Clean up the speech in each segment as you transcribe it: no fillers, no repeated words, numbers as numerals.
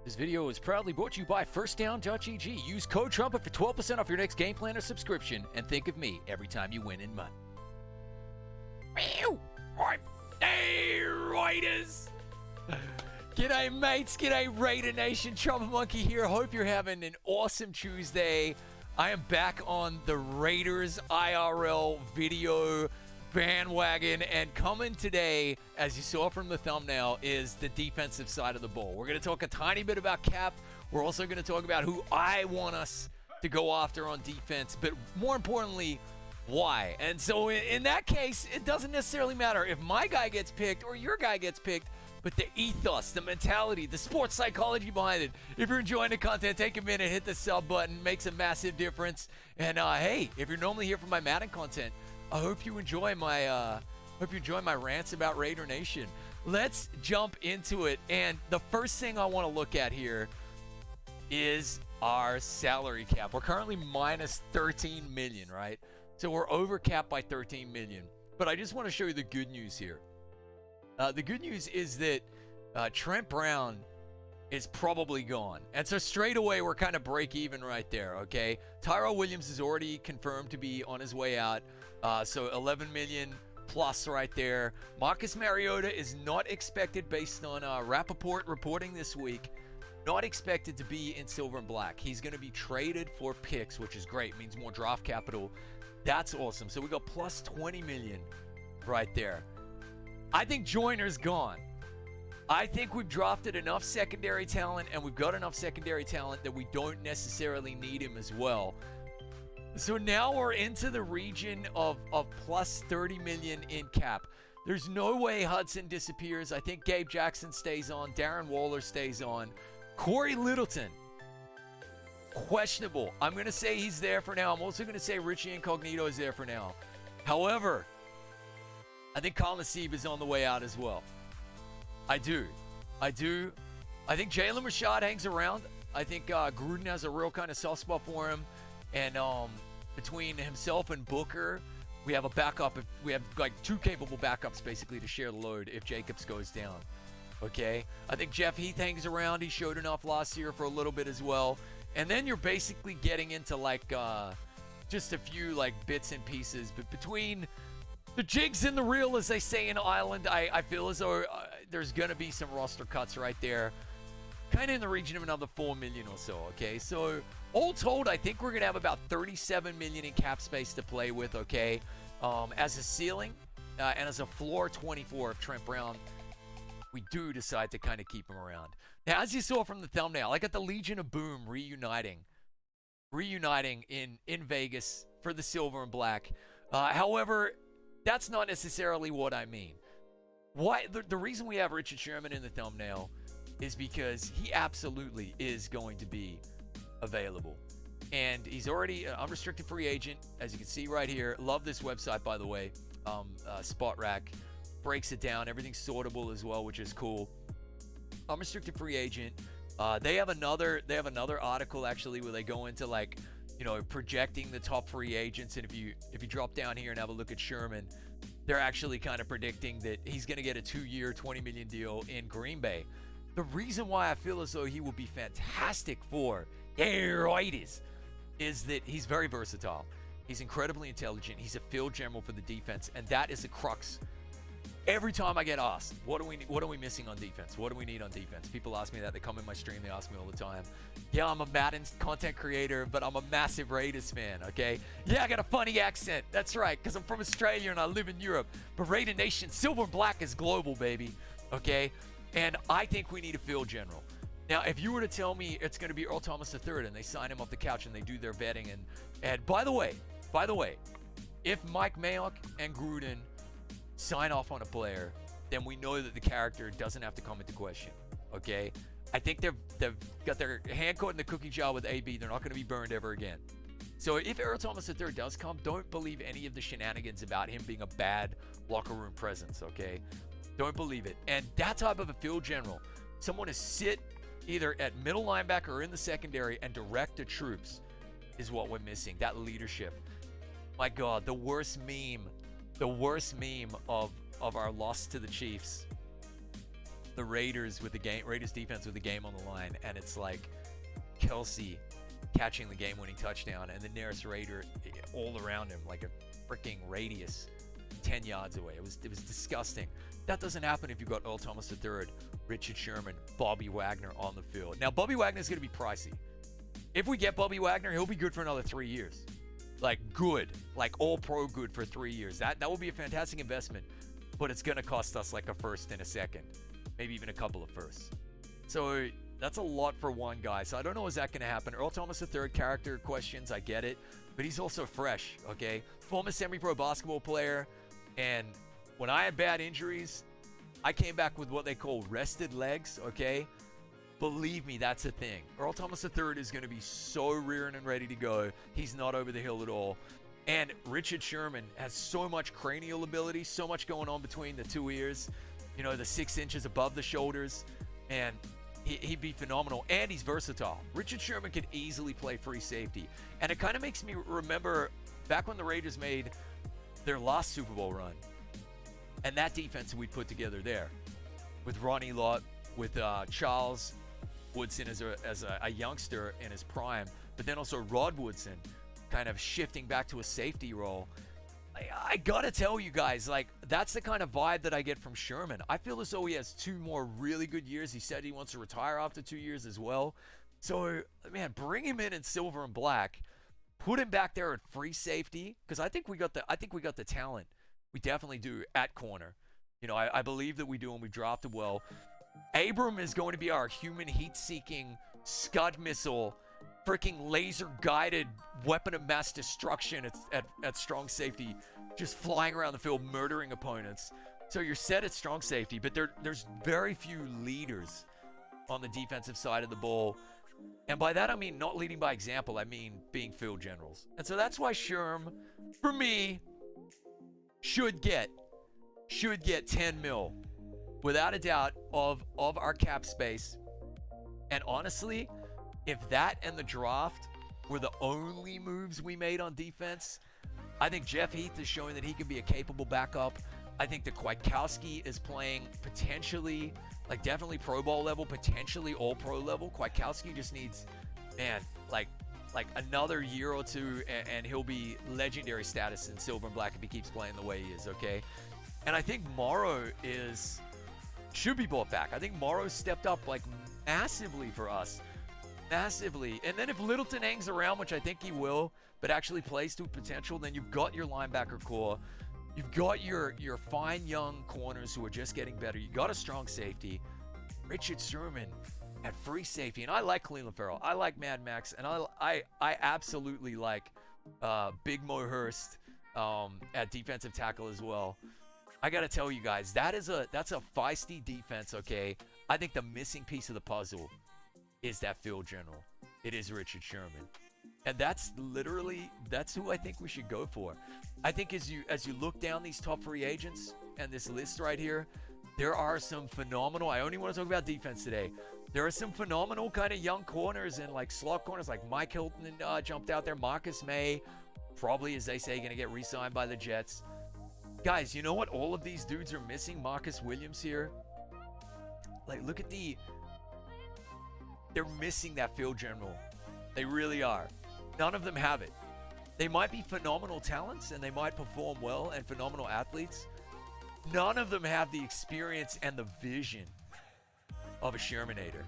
This video is proudly brought to you by FirstDown.gg. Use code TRUMPET for 12% off your next game plan or subscription, and think of me every time you win in money. Hey, Raiders! G'day, mates. G'day, Raider Nation. trumpetmonkey here. Hope you're having an awesome Tuesday. I am back on the Raiders IRL video bandwagon, and coming today, as you saw from the thumbnail, is the defensive side of the ball. We're going to talk a tiny bit about Cap. We're also going to talk about who I want us to go after on defense, but more importantly, why. And so in that case, it doesn't necessarily matter if my guy gets picked or your guy gets picked, but the ethos, the mentality, the sports psychology behind it. If you're enjoying the content, take a minute, hit the sub button, makes a massive difference. And hey, if you're normally here for my Madden content, I hope you enjoy my rants about Raider Nation. Let's jump into it. And the first thing I want to look at here is our salary cap. We're currently minus 13 million, right? So we're over cap by 13 million. But I just want to show you the good news here. The good news is that Trent Brown is probably gone. And so straight away, we're kind of break even right there, okay? Tyrell Williams is already confirmed to be on his way out. So 11 million plus right there. Marcus Mariota is not expected, based on Rappaport reporting this week, not expected to be in silver and black. He's going to be traded for picks, which is great. Means more draft capital. That's awesome. So we got plus 20 million right there. I think Joyner's gone. I think we've drafted enough secondary talent, and we've got enough secondary talent that we don't necessarily need him as well. So now we're into the region of plus 30 million in cap. There's no way Hudson disappears. I think Gabe Jackson stays on. Darren Waller stays on. Corey Littleton, questionable. I'm going to say he's there for now. I'm also going to say Richie Incognito is there for now. However, I think Kyle Nassib is on the way out as well. I do. I think Jalen Rashad hangs around. I think Gruden has a real kind of soft spot for him. And between himself and Booker, we have a backup. We have like two capable backups basically to share the load if Jacobs goes down. Okay? I think Jeff Heath hangs around. He showed enough last year for a little bit as well. And then you're basically getting into like just a few like bits and pieces. But between the jigs and the reel, as they say in Ireland, I feel as though there's going to be some roster cuts right there. Kind of in the region of another 4 million or so, okay? So all told, I think we're going to have about 37 million in cap space to play with, okay? As a ceiling and as a floor 24 of Trent Brown, we do decide to kind of keep him around. Now, as you saw from the thumbnail, I got the Legion of Boom reuniting in Vegas for the silver and black. However, that's not necessarily what I mean. Why the reason we have Richard Sherman in the thumbnail is because he absolutely is going to be available. And he's already an unrestricted free agent, as you can see right here. Love this website, by the way. Spot Rack breaks it down. Everything's sortable as well, which is cool. Unrestricted free agent. They have another article actually where they go into like, you know, projecting the top free agents. And if you drop down here and have a look at Sherman, they're actually kind of predicting that he's going to get a 2-year, $20 million deal in Green Bay. The reason why I feel as though he will be fantastic for Raiders is that he's very versatile. He's incredibly intelligent. He's a field general for the defense, and that is the crux. Every time I get asked, what are we missing on defense? What do we need on defense? People ask me that. They come in my stream. They ask me all the time. Yeah, I'm a Madden content creator, but I'm a massive Raiders fan, okay? Yeah, I got a funny accent. That's right, because I'm from Australia and I live in Europe. But Raider Nation, silver and black is global, baby, okay? And I think we need a field general. Now, if you were to tell me it's going to be Earl Thomas III and they sign him off the couch and they do their vetting, and by the way, if Mike Mayock and Gruden sign off on a player, then we know that the character doesn't have to come into question, okay? I think they've got their hand caught in the cookie jar with AB. They're not going to be burned ever again. So if Earl Thomas III does come, don't believe any of the shenanigans about him being a bad locker room presence, okay? Don't believe it. And that type of a field general, someone to sit either at middle linebacker or in the secondary and direct the troops, is what we're missing. That leadership. My God, the worst meme of our loss to the Chiefs the Raiders defense with the game on the line, and it's like Kelsey catching the game-winning touchdown, and the nearest Raider all around him, like a freaking radius 10 yards away. It was disgusting. That doesn't happen if you've got Earl Thomas III, Richard Sherman, Bobby Wagner on the field. Now, Bobby Wagner's going to be pricey. If we get Bobby Wagner, he'll be good for another 3 years. Like, good. Like, all-pro good for 3 years. That will be a fantastic investment, but it's going to cost us like a first and a second, maybe even a couple of firsts. So that's a lot for one guy. So I don't know, is that going to happen? Earl Thomas III, character questions, I get it, but he's also fresh, okay? Former semi-pro basketball player, and when I had bad injuries, I came back with what they call rested legs, okay? Believe me, that's a thing. Earl Thomas III is going to be so rearing and ready to go. He's not over the hill at all. And Richard Sherman has so much cranial ability, so much going on between the two ears, you know, the 6 inches above the shoulders, and he'd be phenomenal. And he's versatile. Richard Sherman could easily play free safety. And it kind of makes me remember back when the Raiders made their last Super Bowl run, and that defense we put together there with Ronnie Lott, with Charles Woodson as a youngster in his prime, but then also Rod Woodson kind of shifting back to a safety role. I gotta tell you guys, like, that's the kind of vibe that I get from Sherman. I feel as though he has 2 more really good years. He said he wants to retire after 2 years as well. So, man, bring him in silver and black. Put him back there at free safety, because I think we got the talent. We definitely do at corner. You know, I believe that we do, and we drafted well. Abram is going to be our human heat-seeking Scud missile, freaking laser-guided weapon of mass destruction at strong safety, just flying around the field, murdering opponents. So you're set at strong safety, but there's very few leaders on the defensive side of the ball. And by that, I mean not leading by example. I mean being field generals. And so that's why Sherm, for me, should get 10 mil, without a doubt, of our cap space. And honestly, if that and the draft were the only moves we made on defense, I think Jeff Heath is showing that he can be a capable backup. I think that Kwiatkowski is playing potentially, like, definitely Pro Bowl level, potentially All-Pro level. Kwiatkowski just needs, man, like another year or two, and he'll be legendary status in silver and black if he keeps playing the way he is, okay? And I think Morrow should be brought back. I think Morrow stepped up, like, massively for us. Massively. And then if Littleton hangs around, which I think he will, but actually plays to potential, then you've got your linebacker core. You've got your fine young corners who are just getting better. You got a strong safety. Richard Sherman at free safety. And I like Cleveland Farrell. I like Mad Max. And I absolutely like Big Mo Hurst at defensive tackle as well. I got to tell you guys, that's a feisty defense, okay? I think the missing piece of the puzzle is that field general. It is Richard Sherman. And that's who I think we should go for. I think as you look down these top free agents and this list right here, there are some phenomenal, I only want to talk about defense today. There are some phenomenal kind of young corners and like slot corners, like Mike Hilton jumped out there. Marcus May, probably, as they say, going to get re-signed by the Jets. Guys, you know what all of these dudes are missing? Marcus Williams here. Like, look at they're missing that field general. They really are. None of them have it. They might be phenomenal talents and they might perform well and phenomenal athletes. None of them have the experience and the vision of a Shermanator.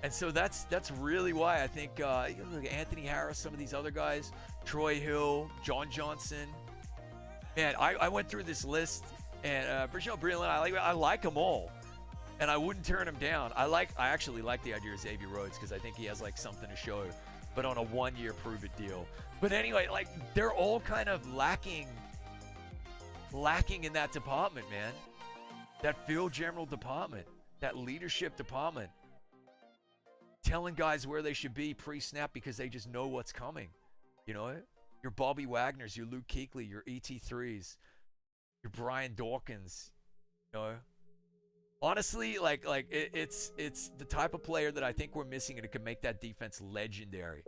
And so that's really why I think look at Anthony Harris, some of these other guys, Troy Hill, John Johnson. Man, I went through this list, and Brichelle Breland, I like them all. And I wouldn't turn him down. I actually like the idea of Xavier Rhodes because I think he has like something to show, but on a 1-year prove-it deal. But anyway, like, they're all kind of lacking in that department, man. That field general department, that leadership department, telling guys where they should be pre-snap because they just know what's coming. You know, your Bobby Wagners, your Luke Kuechly, your ET3s, your Brian Dawkins, you know. Honestly, like it's the type of player that I think we're missing, and it can make that defense legendary.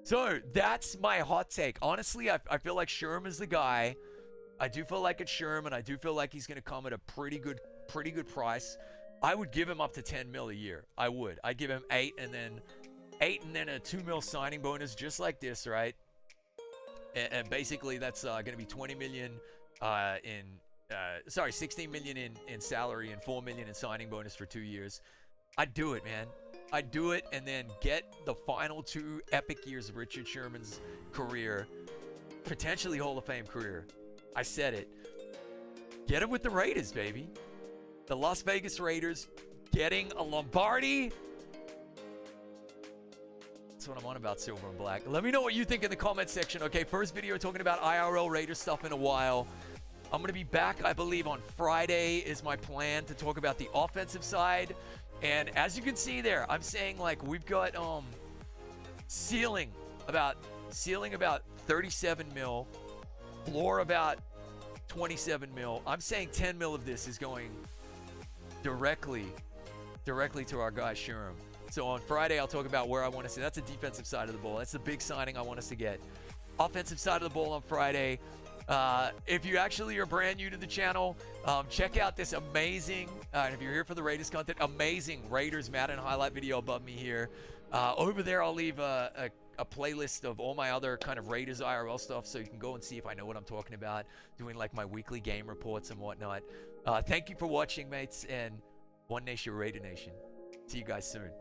So that's my hot take. Honestly, I feel like Sherm is the guy. I do feel like it's Sherman. I do feel like he's going to come at a pretty good price. I would give him up to 10 mil a year. I would. I'd give him 8 and then a 2 mil signing bonus just like this, right? And basically that's going to be 20 million 16 million in salary and 4 million in signing bonus for 2 years. I'd do it, man. I'd do it and then get the final 2 epic years of Richard Sherman's career, potentially Hall of Fame career. I said it. Get him with the Raiders, baby. The Las Vegas Raiders getting a Lombardi. That's what I'm on about, Silver and Black. Let me know what you think in the comment section. Okay, first video talking about IRL Raiders stuff in a while. I'm going to be back, I believe, on Friday is my plan to talk about the offensive side. And as you can see there, I'm saying like we've got ceiling about 37 mil, floor about 27 mil. I'm saying 10 mil of this is going directly to our guy Sherman. So on Friday, I'll talk about where I want to see. That's the defensive side of the ball. That's the big signing I want us to get. Offensive side of the ball on Friday. If you actually are brand new to the channel, check out this amazing, if you're here for the Raiders content, amazing Raiders Madden highlight video above me here. Over there, I'll leave a playlist of all my other kind of Raiders IRL stuff, so you can go and see if I know what I'm talking about, doing like my weekly game reports and whatnot. Thank you for watching, mates, and One Nation, Raider Nation. See you guys soon.